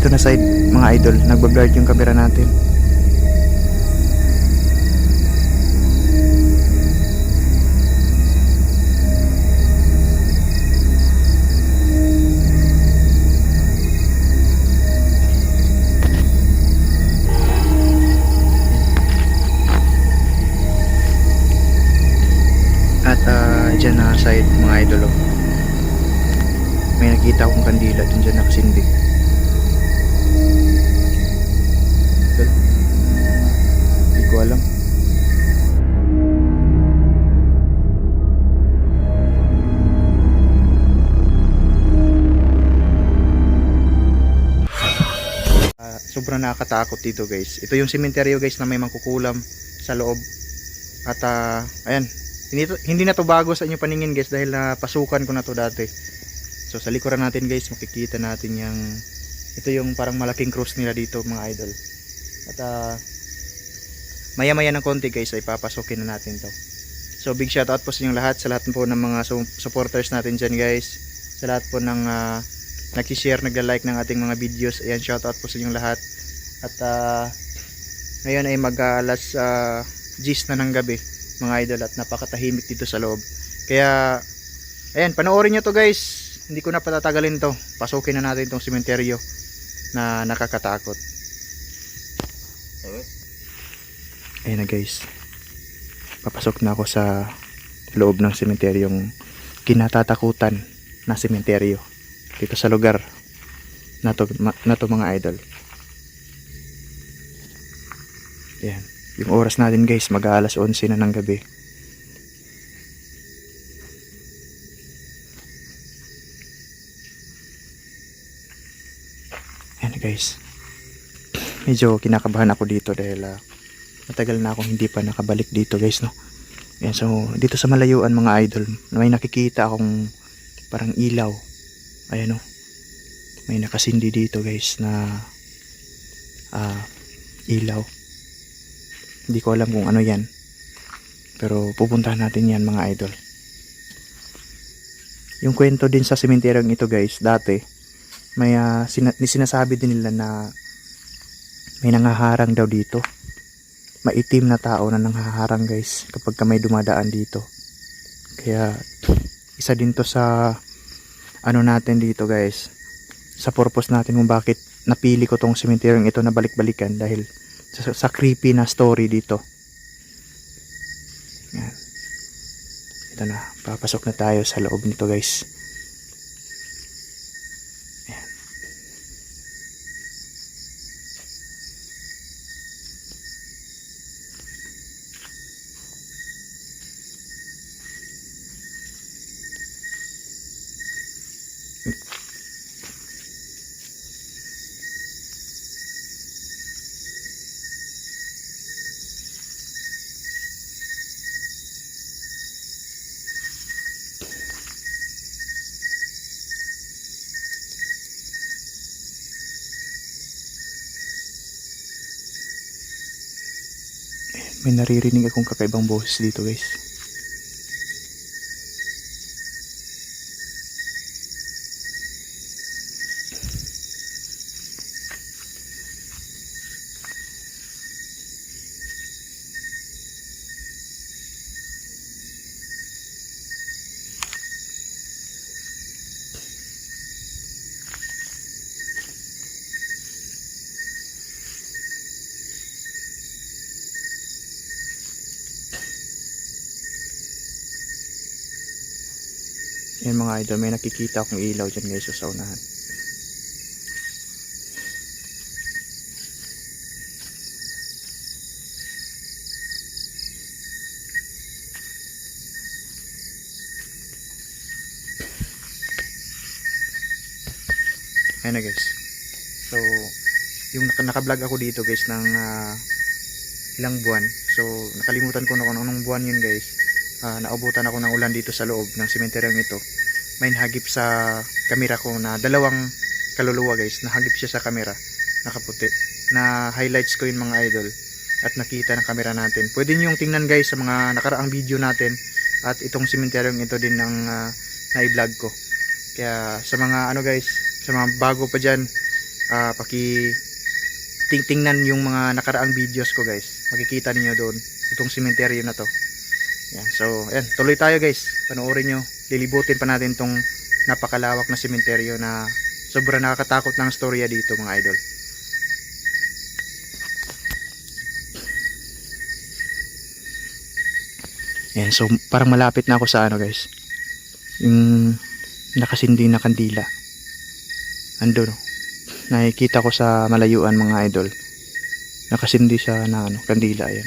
dito na side mga idol, nagbablur yung camera natin. At dyan na side mga idol, oh, may nakita akong kandila dyan nakasindi. Hindi ko alam. Sobrang nakakatakot dito guys. Ito yung sementeryo guys na may mangkukulam sa loob. At ayan, hindi na to bago sa inyong paningin guys dahil napasukan ko na to dati. So sa likuran natin guys makikita natin yung ito yung parang malaking cross nila dito mga idol. At maya maya ng konti guys ay papasokin na natin to. So big shout out po sa inyong lahat, sa lahat po ng mga supporters natin dyan guys, sa lahat po ng nag-share, nagla-like ng ating mga videos. Ayan, shout out po sa inyong lahat. At ngayon ay mag-alas 10 na ng gabi mga idol at napakatahimik dito sa loob. Kaya ayan, panoorin nyo to guys. Hindi ko na patatagalin to. Pasukin na natin tong sementeryo na nakakatakot. Ayan na guys, papasok na ako sa loob ng sementeryong kinatatakutan na sementeryo dito sa lugar na to mga idol. Ayan, yung oras natin guys mag-aalas 11 na ng gabi. Ayan guys, medyo kinakabahan ako dito dahil matagal na akong hindi pa nakabalik dito guys, no. Ayan, so dito sa malayuan mga idol may nakikita akong parang ilaw. Ayan, no, may nakasindi dito guys na ilaw. Hindi ko alam kung ano yan, pero pupuntahan natin yan mga idol. Yung kwento din sa sementeryong ito guys, dati may sinasabi din nila na may nangaharang daw dito. Maitim na tao na nanghaharang guys kapag may dumadaan dito. Kaya isa din to sa ano natin dito guys, sa purpose natin kung bakit napili ko tong sementeryong ito na balik-balikan, dahil sa creepy na story dito. Yan. Ito na, papasok na tayo sa loob nito guys. Yan. May naririnig akong kakaibang boses dito guys. Yan mga idol, may nakikita akong ilaw dyan guys sa unahan. Ayan na guys. So yung naka-vlog ako dito guys ng ilang buwan. So nakalimutan ko na kung anong buwan yun guys. Naubutan ako ng ulan dito sa loob ng sementeryong ito. May nahagip sa kamera ko na dalawang kaluluwa guys. Nahagip siya sa kamera, nakaputi. Na highlights ko yung mga idol at nakita ng kamera natin. Pwede nyo yung tingnan guys sa mga nakaraang video natin. At itong sementeryong ito din ang na-vlog ko. Kaya sa mga ano guys, sa mga bago pa dyan tingnan yung mga nakaraang videos ko guys. Makikita niyo doon itong sementeryo na to. Yan. So ayan, tuloy tayo guys, panoorin nyo, lilibutin pa natin tong napakalawak na sementeryo na sobrang nakakatakot ng storya dito mga idol. Yan, so parang malapit na ako sa ano guys, yung nakasindi na kandila. Ando, no? Nakikita ko sa malayuan mga idol, nakasindi siya na ano, kandila. Ayan.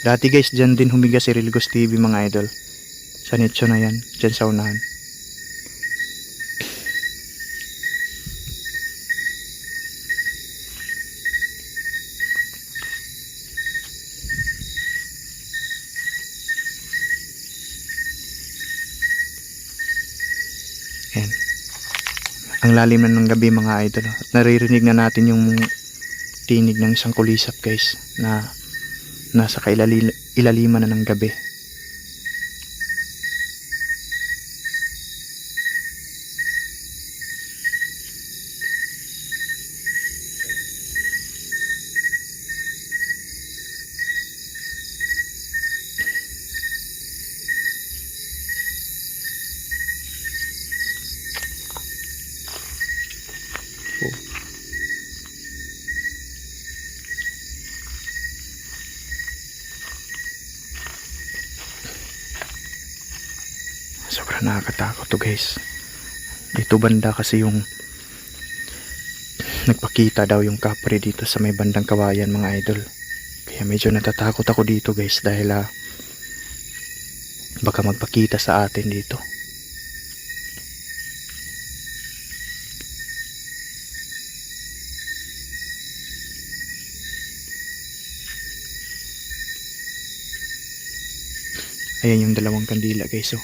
Dati guys, dyan din humiga si Rilgos TV mga idol, sa nicho na yan, dyan sa unahan. Ayan. Ang lalim na ng gabi mga idol, at naririnig na natin yung tinig ng isang kulisap guys, na nasa ilaliman na ng gabi. Sobrang nakakatakot to guys. Dito banda kasi yung nagpakita daw yung kapre dito sa may bandang Kawayan mga idol. Kaya medyo natatakot ako dito guys, dahil baka magpakita sa atin dito. Ayan yung dalawang kandila guys, oh,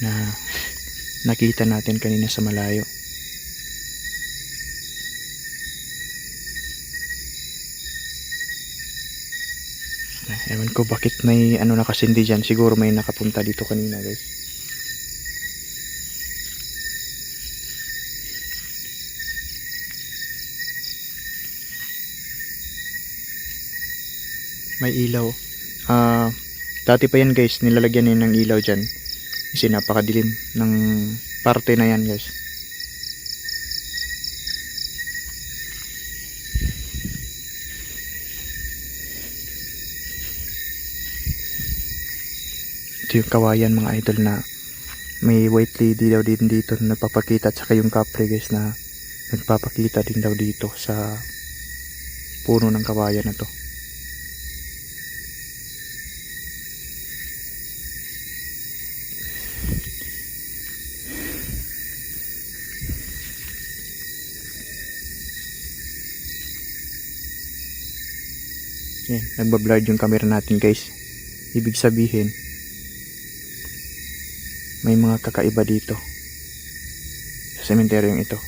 na nakita natin kanina sa malayo. Ewan ko bakit may ano nakasindi dyan. Siguro may nakapunta dito kanina guys. May ilaw. Dati pa yan guys, nilalagyan din ng ilaw dyan kasi napakadilim ng parte na yan guys. Ito yung Kawayan mga idol, na may white lady daw din dito na nagpapakita, at saka yung kapre guys na nagpapakita din daw dito sa puno ng Kawayan na to. Yan, nagbablurred yung camera natin guys. Ibig sabihin may mga kakaiba dito sa sementeryong ito.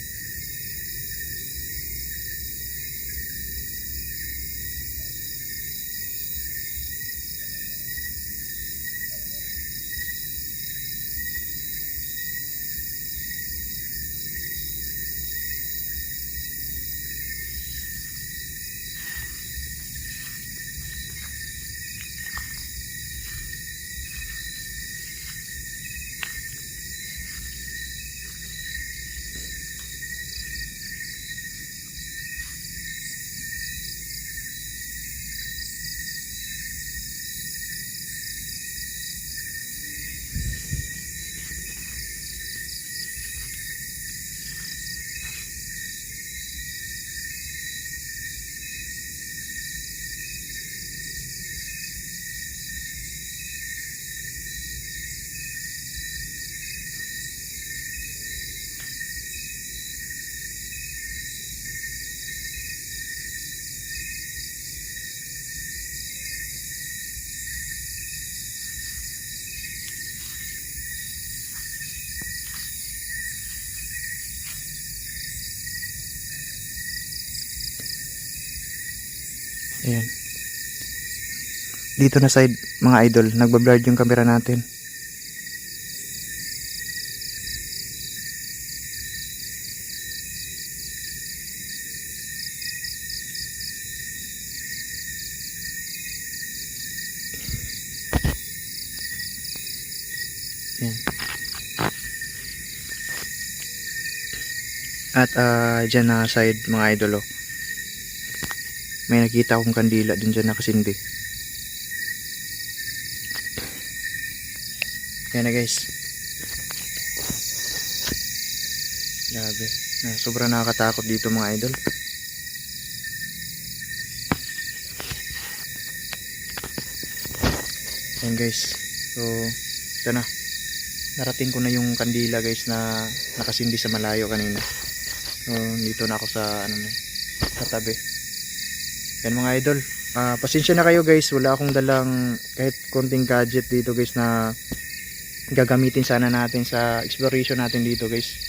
Ayan. Dito na side mga idol, nagbablurred yung camera natin. Yan. At dyan na side mga idol, oh, may nakita akong kandila din dyan nakasindi. Yan na guys. Grabe. Sobrang nakakatakot dito mga idol. Yan guys. So, ito na. Narating ko na yung kandila guys na nakasindi sa malayo kanina. So, dito na ako sa sa tabi. Yan mga idol. Pasensya na kayo guys. Wala akong dalang kahit konting gadget dito guys na gagamitin sana natin sa exploration natin dito guys.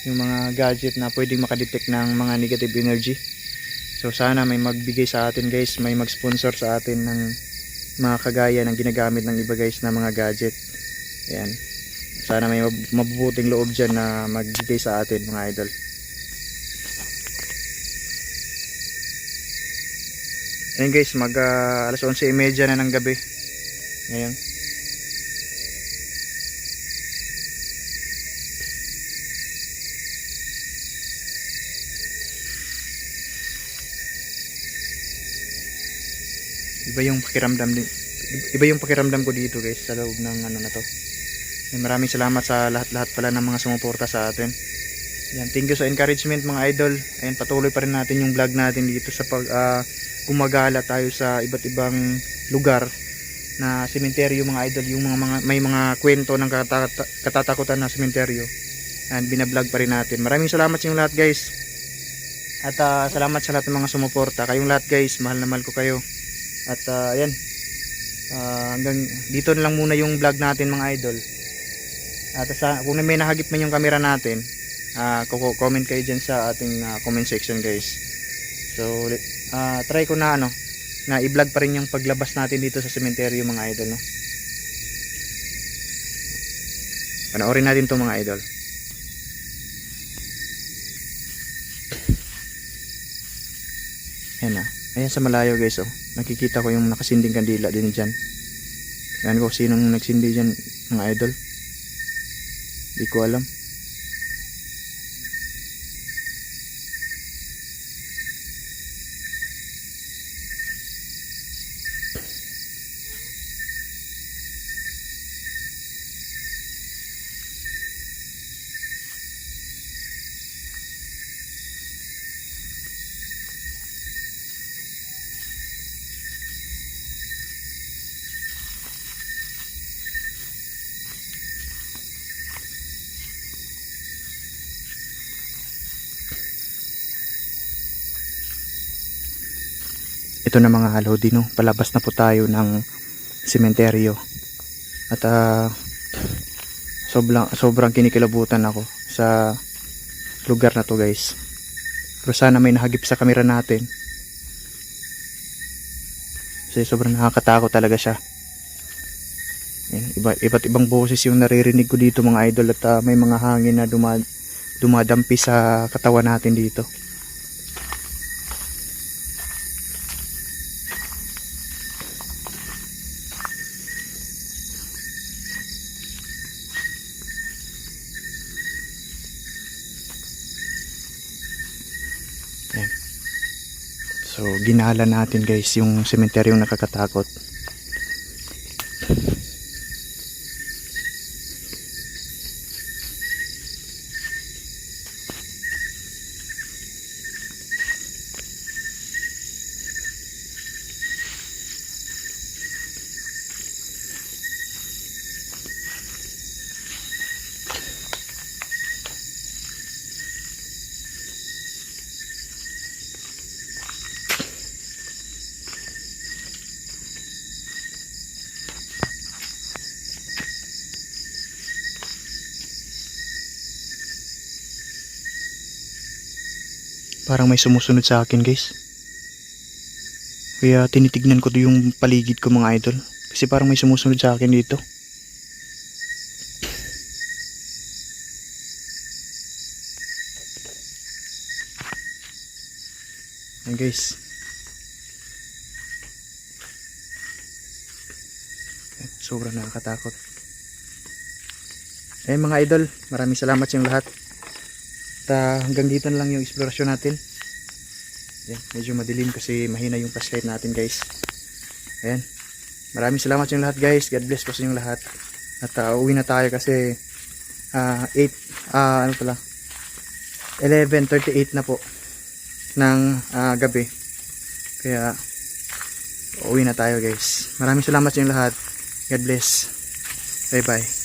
Yung mga gadget na pwedeng makadetect ng mga negative energy. So sana may magbigay sa atin guys, may mag-sponsor sa atin ng mga kagaya ng ginagamit ng iba guys na mga gadget. Ayan. Sana may mabubuting loob dyan na magbigay sa atin mga idol. Ayan guys, alas 11:30 na ng gabi ngayon. Iba yung pakiramdam ko dito guys sa loob ng na to. Maraming salamat sa lahat-lahat pala ng mga sumuporta sa atin. Yan, thank you sa encouragement mga idol. Ayan, patuloy pa rin natin yung vlog natin dito sa gumagala tayo sa iba't ibang lugar na sementeryo mga idol, yung may mga kwento ng katatakutan na sementeryo. And binablog pa rin natin. Maraming salamat sa inyo lahat guys. At salamat sa lahat ng mga sumuporta. Kayong lahat guys, mahal na mahal ko kayo. At ayan, hanggang dito na lang muna yung vlog natin mga idol. At kung may nahagip man yung camera natin, comment kayo dyan sa ating comment section guys. So try ko na na i-vlog pa rin yung paglabas natin dito sa sementeryo mga idol, no? Panoorin natin to mga idol. Ayan na. Ayan sa malayo guys, oh. Nakikita ko yung nakasinding kandila din dyan. Ayan ko sinong nagsindi dyan mga idol. Di ko alam. Ito na mga halodi, no? Palabas na po tayo ng sementeryo. At sobrang kinikilabutan ako sa lugar na to guys. Pero sana may nahagip sa camera natin. Kasi sobrang nakakatakot talaga siya. Iba't ibang boses yung naririnig ko dito mga idol. At may mga hangin na dumadampi sa katawan natin dito. So ginala natin guys yung sementeryong nakakatakot. Parang may sumusunod sa akin guys. Kaya tinitignan ko yung paligid ko mga idol. Kasi parang may sumusunod sa akin dito. Ayan guys. Sobrang nakakatakot. Ayan mga idol, maraming salamat sa inyong lahat. At hanggang dito na lang yung explorasyon natin. Ayan, medyo madilim kasi mahina yung flashlight natin guys. Ayan, maraming salamat sa inyong lahat guys. God bless po sa inyong lahat. At uwi na tayo kasi 11:38 na po ng gabi. Kaya uwi na tayo guys. Maraming salamat sa inyong lahat. God bless. Bye bye.